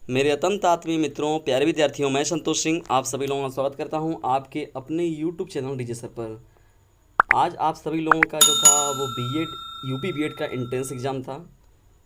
मेरे अत्यंत आत्मीय मित्रों, प्यारे विद्यार्थियों, मैं संतोष सिंह आप सभी लोगों का स्वागत करता हूं आपके अपने यूट्यूब चैनल डीजे सर पर। आज आप सभी लोगों का जो था वो बीएड यूपी बीएड का एंट्रेंस एग्ज़ाम था।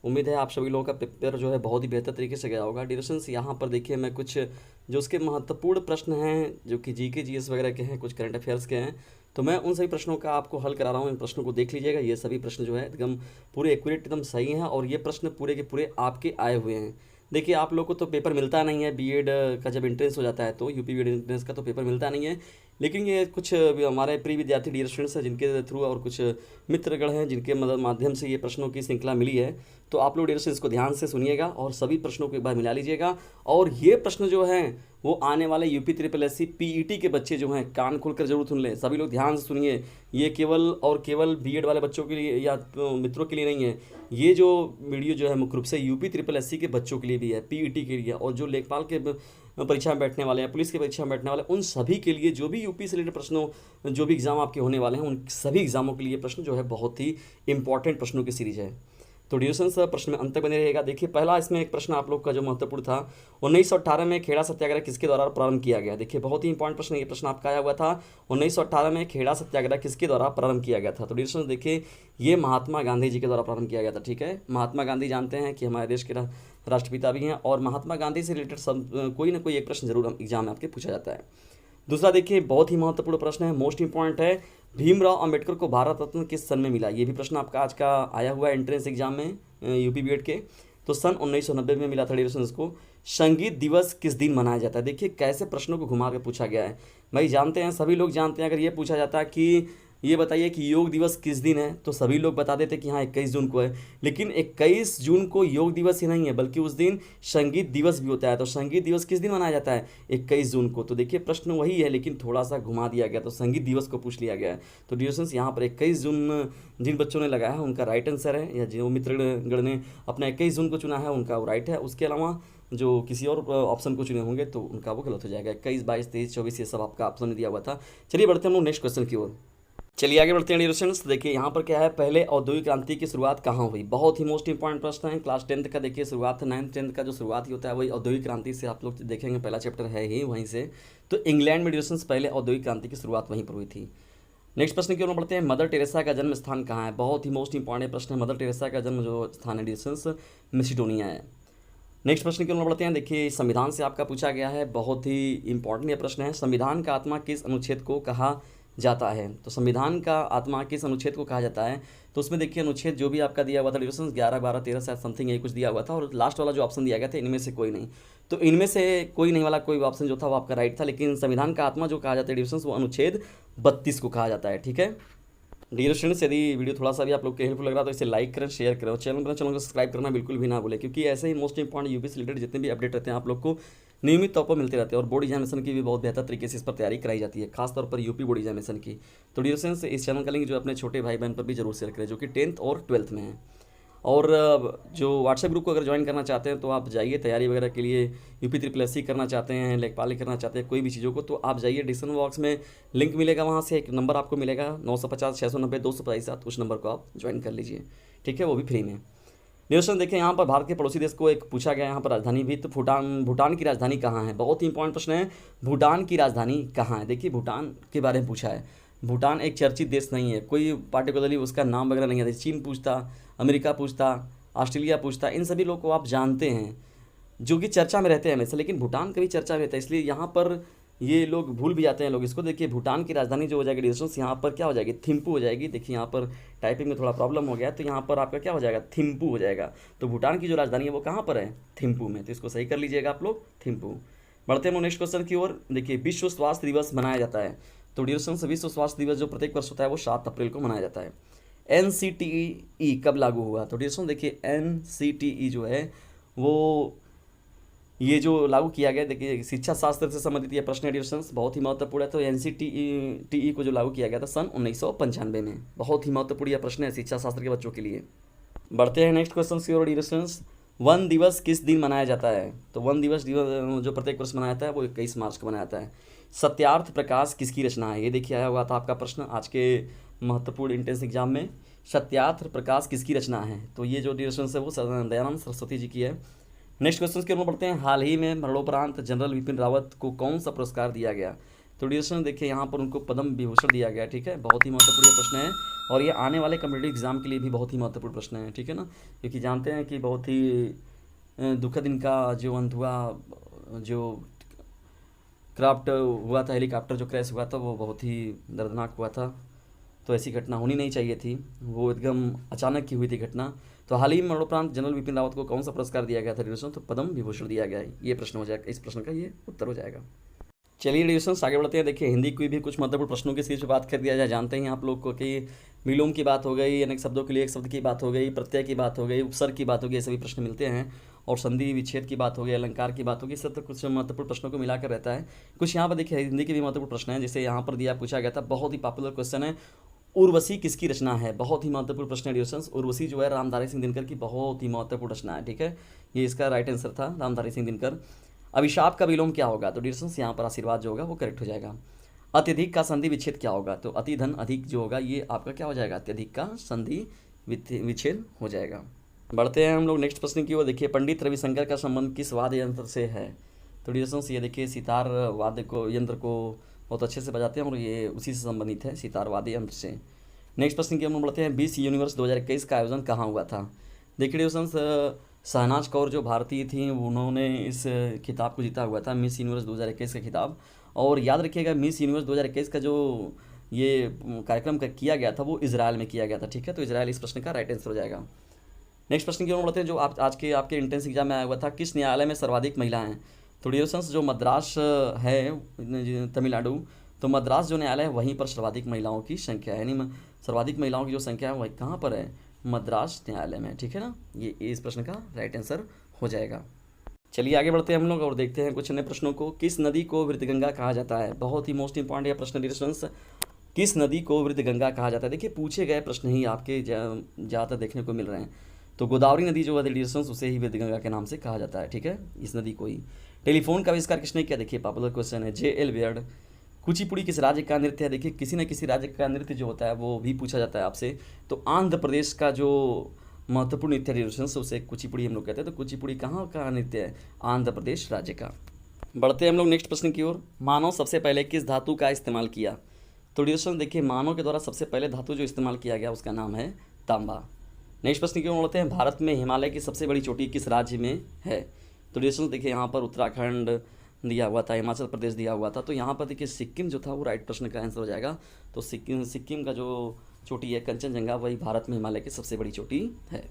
उम्मीद है आप सभी लोगों का पेपर जो है बहुत ही बेहतर तरीके से गया होगा। डिस्कशंस यहाँ पर देखिए, मैं कुछ जो उसके महत्वपूर्ण प्रश्न हैं जो कि जीके जीएस वगैरह के हैं, कुछ करंट अफेयर्स के हैं, तो मैं उन सभी प्रश्नों का आपको हल करा रहा हूँ। इन प्रश्नों को देख लीजिएगा। ये सभी प्रश्न जो है एकदम पूरे एक्यूरेट, एकदम सही हैं और ये प्रश्न पूरे के पूरे आपके आए हुए हैं। देखिए, आप लोग को तो पेपर मिलता नहीं है बीएड का, जब एंट्रेंस हो जाता है तो यूपी बीएड एंट्रेंस का तो पेपर मिलता नहीं है। लेकिन ये कुछ हमारे प्रिय विद्यार्थी डियर स्टूडेंट्स हैं जिनके थ्रू और कुछ मित्रगण हैं जिनके मदद माध्यम से ये प्रश्नों की श्रृंखला मिली है। तो आप लोग डियर स्टूडेंट्स को ध्यान से सुनिएगा और सभी प्रश्नों को एक बार मिला लीजिएगा। और ये प्रश्न जो हैं वो आने वाले UP triple S C PET के बच्चे जो हैं कान खोलकर जरूर सुन लें। सभी लोग ध्यान से सुनिए। ये केवल और केवल बीएड वाले बच्चों के लिए या मित्रों के लिए नहीं है। ये जो वीडियो जो है मुख्य रूप से यूपी ट्रिपल एस सी के बच्चों के लिए भी है, पीईटी के लिए, और जो लेखपाल के परीक्षा में बैठने वाले हैं, पुलिस की परीक्षा में बैठने वाले, उन सभी के लिए जो भी यूपी से रिलेटेड प्रश्नों जो भी एग्ज़ाम आपके होने वाले हैं, उन सभी एग्ज़ामों के लिए प्रश्न जो है बहुत ही इंपॉर्टेंट प्रश्नों की सीरीज है। तो ड्यूरेशन प्रश्न में अंत तक बने रहेगा। देखिए, पहला इसमें एक प्रश्न आप लोग का जो महत्वपूर्ण था, 1918 में खेड़ा सत्याग्रह किसके द्वारा प्रारंभ किया गया। देखिए, बहुत ही इंपॉर्टेंट प्रश्न, ये प्रश्न आपका आया हुआ था। 1918 में खेड़ा सत्याग्रह किसके द्वारा प्रारंभ किया गया था। तो ड्यूरेशन देखिए, ये महात्मा गांधी जी के द्वारा प्रारंभ किया गया था। ठीक है, महात्मा गांधी जानते हैं कि हमारे देश के राष्ट्रपिता भी हैं, और महात्मा गांधी से रिलेटेड सब कोई ना कोई एक प्रश्न जरूर एग्जाम में आपके पूछा जाता है। दूसरा देखिए, बहुत ही महत्वपूर्ण प्रश्न है, मोस्ट इंपॉर्टेंट है, भीमराव अंबेडकर को भारत रत्न किस सन में मिला। ये भी प्रश्न आपका आज का आया हुआ है एंट्रेंस एग्जाम में यूपी बीएड के। तो सन 1990 में मिला था डिविजन को। संगीत दिवस किस दिन मनाया जाता है। देखिए कैसे प्रश्नों को घुमा के पूछा गया है। भाई जानते हैं, सभी लोग जानते हैं, अगर ये पूछा जाता कि ये बताइए कि योग दिवस किस दिन है, तो सभी लोग बता देते कि हाँ 21 जून को है। लेकिन 21 जून को योग दिवस ही नहीं है, बल्कि उस दिन संगीत दिवस भी होता है। तो संगीत दिवस किस दिन मनाया जाता है, 21 जून को। तो देखिए प्रश्न वही है, लेकिन थोड़ा सा घुमा दिया गया, तो संगीत दिवस को पूछ लिया गया है। तो ड्यूरेशंस यहाँ पर 21 जून जिन बच्चों ने लगाया है उनका राइट आंसर है, या जो मित्रगण ने अपना 21 जून को चुना है उनका वो राइट है। उसके अलावा जो किसी और ऑप्शन को चुने होंगे तो उनका वो गलत हो जाएगा। 21, 22, 23, 24 ये सब आपका ऑप्शन दिया हुआ था। चलिए बढ़ते हैं हम लोग नेक्स्ट क्वेश्चन की ओर। चलिए आगे बढ़ते हैं डियर स्टूडेंट्स। देखिए यहाँ पर क्या है, पहले औद्योगिक क्रांति की शुरुआत कहाँ हुई। बहुत ही मोस्ट इंपॉर्टेंट प्रश्न है। क्लास 10th का देखिए शुरुआत, 9th 10th का जो शुरुआत ही होता है वही औद्योगिक क्रांति से आप लोग देखेंगे, पहला चैप्टर है ही वहीं से। तो इंग्लैंड में डियर स्टूडेंट्स पहले औद्योगिक क्रांति की शुरुआत वहीं पर हुई थी। नेक्स्ट प्रश्न की ओर बढ़ते हैं, मदर टेरेसा का जन्म स्थान कहाँ है। बहुत ही मोस्ट इंपॉर्टेंट प्रश्न है। मदर टेरेसा का जन्म जो स्थान है डियर स्टूडेंट्स मैसेडोनिया है। नेक्स्ट प्रश्न की ओर बढ़ते हैं। देखिए संविधान से आपका पूछा गया है, बहुत ही इंपॉर्टेंट ये प्रश्न है। संविधान का आत्मा किस अनुच्छेद को कहा जाता है। तो संविधान का आत्मा किस अनुच्छेद को कहा जाता है। तो उसमें देखिए अनुच्छेद जो भी आपका दिया हुआ था डिविजन 11, 12, 13 शायद समथिंग यही कुछ दिया हुआ था, और लास्ट वाला जो ऑप्शन दिया गया था इनमें से कोई नहीं। तो इनमें से कोई नहीं वाला कोई ऑप्शन जो था वो आपका राइट था। लेकिन संविधान का आत्मा जो कहा जाता है डिविजन वो अनुच्छेद 32 को कहा जाता है। ठीक है डियर स्टूडेंट्स, यदि वीडियो थोड़ा सा भी आप लोग को हेल्पफुल लग रहा है तो इसे लाइक करें, शेयर करें, और चैनल को सब्सक्राइब करना बिल्कुल भी ना भूलें, क्योंकि ऐसे ही मोस्ट इंपॉर्टेंट यूपी से रिलेटेड जितने भी अपडेट रहते हैं आप लोग को नियमित तौर पर मिलते रहते हैं। और बोर्ड एग्जामिनेशन की भी बहुत बेहतर तरीके से इस पर तैयारी कराई जाती है, खासतौर पर यूपी बोर्ड एग्जामिनेशन की। तो डियर स्टूडेंट्स, इस चैनल का लिंक जो अपने छोटे भाई बहन पर भी जरूर शेयर करें जो कि 10th और 12th में है। और जो व्हाट्सएप ग्रुप को अगर ज्वाइन करना चाहते हैं तो आप जाइए, तैयारी वगैरह के लिए यूपी ट्रिपल एस सी करना चाहते हैं, लेखपाल करना चाहते हैं, कोई भी चीज़ों को, तो आप जाइए, डिस्क्रिप्शन बॉक्स में लिंक मिलेगा, वहाँ से एक नंबर आपको मिलेगा 950 690 227, उस नंबर को आप ज्वाइन कर लीजिए। ठीक है, वो भी फ्री में। निरसन देखिए, यहाँ पर भारत के पड़ोसी देश को एक पूछा गया, यहाँ पर राजधानी भी, तो भूटान की राजधानी कहाँ है। बहुत ही इंपॉर्टेंट प्रश्न है, भूटान की राजधानी कहाँ है। देखिए भूटान के बारे में पूछा है। भूटान एक चर्चित देश नहीं है, कोई पार्टिकुलरली उसका नाम वगैरह नहीं आता। चीन पूछता, अमेरिका पूछता, ऑस्ट्रेलिया पूछता, इन सभी लोग को आप जानते हैं जो कि चर्चा में रहते हैं हमेशा, लेकिन भूटान कभी चर्चा में रहता है, इसलिए यहाँ पर ये लोग भूल भी जाते हैं लोग इसको। देखिए भूटान की राजधानी जो हो जाएगी डिस्टेंस, यहाँ पर क्या हो जाएगी, थिम्पू हो जाएगी। देखिए यहाँ पर टाइपिंग में थोड़ा प्रॉब्लम हो गया, तो यहाँ पर आपका क्या हो जाएगा, थिम्पू हो जाएगा। तो भूटान की जो राजधानी है वो कहाँ पर है, थिम्पू में। तो इसको सही कर लीजिएगा आप लोग, थिम्पू। बढ़ते हैं नेक्स्ट क्वेश्चन की ओर। देखिए विश्व स्वास्थ्य दिवस मनाया जाता है। तो डिस्टेंस विश्व स्वास्थ्य दिवस जो प्रत्येक वर्ष होता है वो 7 अप्रैल को मनाया जाता है। NCTE कब लागू हुआ। तो डिस्टेंस देखिए NCTE जो है वो ये जो लागू किया गया, देखिए शिक्षा शास्त्र से संबंधित ये प्रश्न एडिशंस बहुत ही महत्वपूर्ण है। तो NCTE को जो लागू किया गया था सन 1995 में। बहुत ही महत्वपूर्ण यह प्रश्न है शिक्षा शास्त्र के बच्चों के लिए। बढ़ते हैं नेक्स्ट क्वेश्चन की ओर एडिशंस। वन दिवस किस दिन मनाया जाता है। तो वन दिवस जो प्रत्येक वर्ष मनाया जाता है वो 21 मार्च को मनाया जाता है। सत्यार्थ प्रकाश किसकी रचना है। ये देखिए आया हुआ था आपका प्रश्न आज के महत्वपूर्ण इंट्रेंस एग्जाम में, सत्यार्थ प्रकाश किसकी रचना है। तो ये जो डिरेक्शन है वो दयानंद सरस्वती जी की है। नेक्स्ट क्वेश्चन की ओर बढ़ते हैं। हाल ही में मरणोपरांत जनरल विपिन रावत को कौन सा पुरस्कार दिया गया? तो डिस्कशन देखिए, यहाँ पर उनको पद्म विभूषण दिया गया। ठीक है, बहुत ही महत्वपूर्ण ये प्रश्न है और ये आने वाले कम्पिटेटिव एग्जाम के लिए भी बहुत ही महत्वपूर्ण प्रश्न है। ठीक है ना, क्योंकि जानते हैं कि बहुत ही दुखद इनका जो अंत हुआ, जो क्राफ्ट हुआ था, हेलीकॉप्टर जो क्रैश हुआ था, वो बहुत ही दर्दनाक हुआ था। तो ऐसी घटना होनी नहीं चाहिए थी, वो एकदम अचानक की हुई थी घटना। तो हाल ही में मरणोपरांत जनरल विपिन रावत को कौन सा पुरस्कार दिया गया था डिविजन? तो पद्म विभूषण दिया गया है। ये प्रश्न हो जाएगा, इस प्रश्न का ये उत्तर हो जाएगा। चलिए डिविजन आगे बढ़ते हैं। देखिए, हिंदी की भी कुछ महत्वपूर्ण प्रश्नों की सीरीज पे बात कर दिया जाए। जानते हैं आप लोग को कि विलोम की बात हो गई, अनेक शब्दों के लिए एक शब्द की बात हो गई, प्रत्यय की बात हो गई, उपसर्ग की बात हो गई, ये सभी प्रश्न मिलते हैं। और संधि विच्छेद की बात हो गई, अलंकार की बात होगी, सब तो कुछ महत्वपूर्ण प्रश्नों को मिलाकर रहता है। कुछ यहाँ पर देखिए हिंदी के भी महत्वपूर्ण प्रश्न है, जैसे यहाँ पर दिया पूछा गया था, बहुत ही पॉपुलर क्वेश्चन है, उर्वशी किसकी रचना है? बहुत ही महत्वपूर्ण प्रश्न है डिविजन। उर्वशी जो है रामधारी सिंह दिनकर की बहुत ही महत्वपूर्ण रचना है। ठीक है, ये इसका राइट आंसर था, रामधारी सिंह दिनकर। अभिशाप का विलोम क्या होगा? तो डिविजन यहाँ पर आशीर्वाद जो होगा वो करेक्ट हो जाएगा। अत्यधिक का संधि विच्छेद क्या होगा? तो अति धन अधिक जो होगा ये आपका क्या हो जाएगा? अत्यधिक का संधि विच्छेद हो जाएगा। बढ़ते हैं हम लोग नेक्स्ट प्रश्न की ओर। देखिए, पंडित रविशंकर का संबंध किस वाद्य यंत्र से है? तो डिविजन ये देखिए, सितार वाद्य को यंत्र को बहुत अच्छे से बजाते हैं और ये उसी से संबंधित है, सितार वाद्य यंत्र से। नेक्स्ट प्रश्न की हम बढ़ते हैं। मिस यूनिवर्स 2021 का आयोजन कहाँ हुआ था? देखिए डिविजन, शहनाज कौर जो भारतीय थी उन्होंने इस खिताब को जीता हुआ था, मिस यूनिवर्स 2021 का खिताब। और याद रखिएगा, मिस यूनिवर्स 2021 का जो ये कार्यक्रम किया गया था वो इजराइल में किया गया था। ठीक है, तो इजराइल इस प्रश्न का राइट आंसर हो जाएगा। नेक्स्ट प्रश्न की ओर बढ़ते हैं, जो आज के आपके एंट्रेंस एग्जाम में आया हुआ था, किस न्यायालय में सर्वाधिक महिलाएं हैं? तो डिविजन जो मद्रास है तमिलनाडु, तो मद्रास जो न्यायालय है वहीं पर सर्वाधिक महिलाओं की संख्या है, यानी सर्वाधिक महिलाओं की जो संख्या है वही कहाँ पर है? मद्रास न्यायालय में। ठीक है ना, ये इस प्रश्न का राइट आंसर हो जाएगा। चलिए आगे बढ़ते हैं हम लोग और देखते हैं कुछ अन्य प्रश्नों को। किस नदी को वृद्धगंगा कहा जाता है? बहुत ही मोस्ट इंपॉर्टेंट यह प्रश्न डिविजन, किस नदी को वृद्धगंगा कहा जाता है? देखिए, पूछे गए प्रश्न ही आपके ज़्यादातर देखने को मिल रहे हैं। तो गोदावरी नदी जो है डिविजन उसे ही वृद्धगंगा के नाम से कहा जाता है। ठीक है, इस नदी को ही। टेलीफोन का आविष्कार किसने किया? देखिए, पॉपुलर क्वेश्चन है, J.L. बियर्ड। कुचिपुड़ी किस राज्य का नृत्य है? देखिए, किसी न किसी राज्य का नृत्य जो होता है वो भी पूछा जाता है आपसे। तो आंध्र प्रदेश का जो महत्वपूर्ण नृत्य डिविजन उसे कुचिपुड़ी हम लोग कहते हैं। तो कुचिपुड़ी कहाँ का नृत्य है? आंध्र प्रदेश राज्य का। बढ़ते हैं हम लोग नेक्स्ट प्रश्न की ओर। मानव सबसे पहले किस धातु का इस्तेमाल किया? तो डिविजन देखिए, मानव के द्वारा सबसे पहले धातु जो इस्तेमाल किया गया उसका नाम है तांबा। नेक्स्ट प्रश्न की ओर बढ़ते हैं। भारत में हिमालय की सबसे बड़ी चोटी किस राज्य में है? तो डिविजन देखिए, यहाँ पर उत्तराखंड दिया हुआ था, हिमाचल प्रदेश दिया हुआ था। तो यहाँ पर देखिए सिक्किम जो था वो राइट प्रश्न का आंसर हो जाएगा। तो सिक्किम का जो चोटी है कंचनजंगा, वही भारत में हिमालय की सबसे बड़ी चोटी है।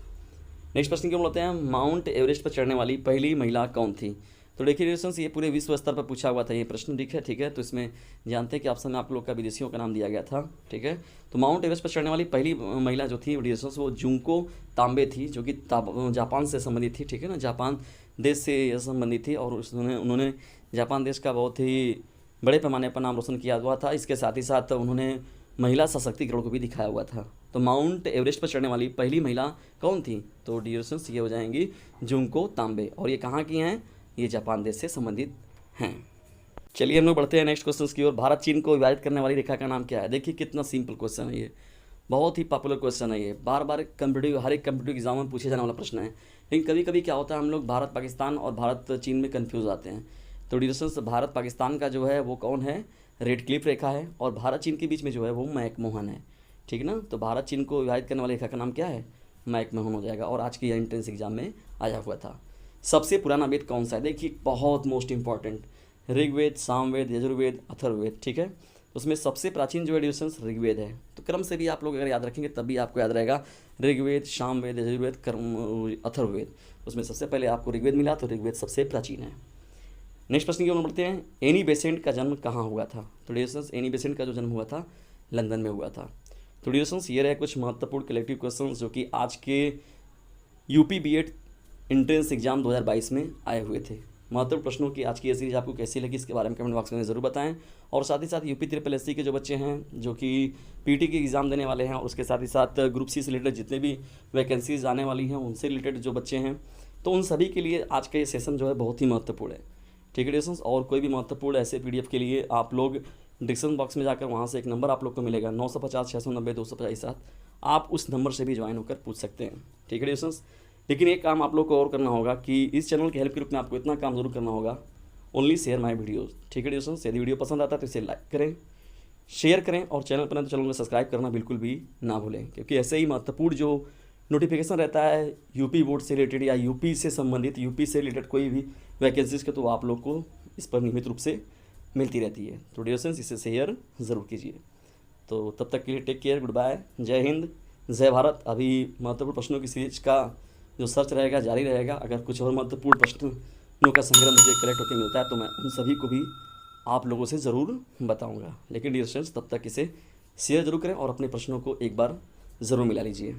नेक्स्ट प्रश्न क्यों बोलते हैं, माउंट एवरेस्ट पर चढ़ने वाली पहली महिला कौन थी? तो देखिए रिलेशंस, ये पूरे विश्व स्तर पर पूछा हुआ था ये प्रश्न। ठीक है, तो इसमें जानते हैं कि ऑप्शन में आप लोग का विदेशियों का नाम दिया गया था। ठीक है, तो माउंट एवरेस्ट पर चढ़ने वाली पहली महिला जो थी रिलेशंस वो जुंको तांबे थी, जो कि जापान से संबंधित थी। ठीक है ना, जापान देश से संबंधित थी और उन्होंने जापान देश का बहुत ही बड़े पैमाने पर नाम रोशन किया हुआ था। इसके साथ ही साथ उन्होंने महिला सशक्तिकरण को भी दिखाया हुआ था। तो माउंट एवरेस्ट पर चढ़ने वाली पहली महिला कौन थी? तो डिस्टेंस ये हो जाएंगी जुंको तांबे, और ये कहाँ की हैं? ये जापान देश से संबंधित हैं। चलिए हम लोग बढ़ते हैं नेक्स्ट क्वेश्चन की ओर। भारत चीन को विभाजित करने वाली रेखा का नाम क्या है? देखिए कितना सिंपल क्वेश्चन है, ये बहुत ही पॉपुलर क्वेश्चन है। ये बार बार हर एक कम्पिटिटिव एग्जाम में पूछे जाने वाला प्रश्न है। लेकिन कभी कभी क्या होता है, हम लोग भारत पाकिस्तान और भारत चीन में कन्फ्यूज आते हैं। तो डिस्टेंस भारत पाकिस्तान का जो है वो कौन है? रेड क्लिफ रेखा है, और भारत चीन के बीच में जो है वो मैकमोहन है। ठीक ना, तो भारत चीन को विभाजित करने वाली रेखा का नाम क्या है? मैकमोहन हो जाएगा, और आज के एंट्रेंस एग्जाम में आया हुआ था। सबसे पुराना वेद कौन सा है? देखिए बहुत मोस्ट इंपॉर्टेंट, ऋग्वेद, सामवेद, यजुर्वेद, अथर्ववेद। ठीक है, उसमें सबसे प्राचीन जो है डिविजन्स ऋग्वेद है। तो क्रम से भी आप लोग अगर याद रखेंगे तब भी आपको याद रहेगा ऋग्वेद, सामवेद, यजुर्वेद, अथर्ववेद। उसमें सबसे पहले आपको ऋग्वेद मिला, तो ऋग्वेद सबसे प्राचीन है। नेक्स्ट प्रश्न की ओर बढ़ते हैं। एनी बेसेंट का जन्म कहाँ हुआ था? तो डिविजन्स एनी बेसेंट का जो जन्म हुआ था लंदन में हुआ था। तो डिविजन्स ये रहे कुछ महत्वपूर्ण कलेक्टिव क्वेश्चन जो कि आज के यूपी बीएड एंट्रेंस एग्जाम 2022 में आए हुए थे। महत्वपूर्ण प्रश्नों की आज की ये सीरीज आपको कैसी लगी इसके बारे में कमेंट बॉक्स में ज़रूर बताएं। और साथ ही साथ यूपी SSC के जो बच्चे हैं जो कि पीटी की एग्ज़ाम देने वाले हैं, और उसके साथ ही साथ ग्रुप सी से रिलेटेड जितने भी वैकेंसीज आने वाली हैं उनसे रिलेटेड जो बच्चे हैं, तो उन सभी के लिए आज का ये सेशन जो है बहुत ही महत्वपूर्ण है। ठीक है डिस्टेंस, और कोई भी महत्वपूर्ण ऐसे PDF के लिए आप लोग डिस्क्रिप्शन बॉक्स में जाकर वहाँ से एक नंबर आप लोग को मिलेगा 950 690 257। आप उस नंबर से भी ज्वाइन होकर पूछ सकते हैं। ठीक है डिस्टेंस, लेकिन एक काम आप लोग को और करना होगा कि इस चैनल के हेल्प ग्रुप में आपको इतना काम जरूर करना होगा, ओनली शेयर माई वीडियोज़। ठीक है डियर, यदि वीडियो पसंद आता है तो इसे लाइक करें, शेयर करें और चैनल पर तो चैनल को सब्सक्राइब करना बिल्कुल भी ना भूलें, क्योंकि ऐसे ही महत्वपूर्ण जो नोटिफिकेशन रहता है यूपी बोर्ड से रिलेटेड या यूपी से संबंधित, यूपी से रिलेटेड कोई भी वैकेंसीज़ के, तो आप लोग को इस पर नियमित रूप से मिलती रहती है। तो डियर फ्रेंड्स, इसे शेयर ज़रूर कीजिए। तो तब तक के लिए टेक केयर, गुड बाय, जय हिंद, जय भारत। अभी महत्वपूर्ण प्रश्नों की सीरीज का जो सर्च रहेगा जारी रहेगा। अगर कुछ और महत्वपूर्ण प्रश्नों का संग्रह मुझे कलेक्ट होकर मिलता है तो मैं उन सभी को भी आप लोगों से ज़रूर बताऊंगा। लेकिन डियर फ्रेंड्स, तब तक इसे शेयर जरूर करें और अपने प्रश्नों को एक बार ज़रूर मिला लीजिए।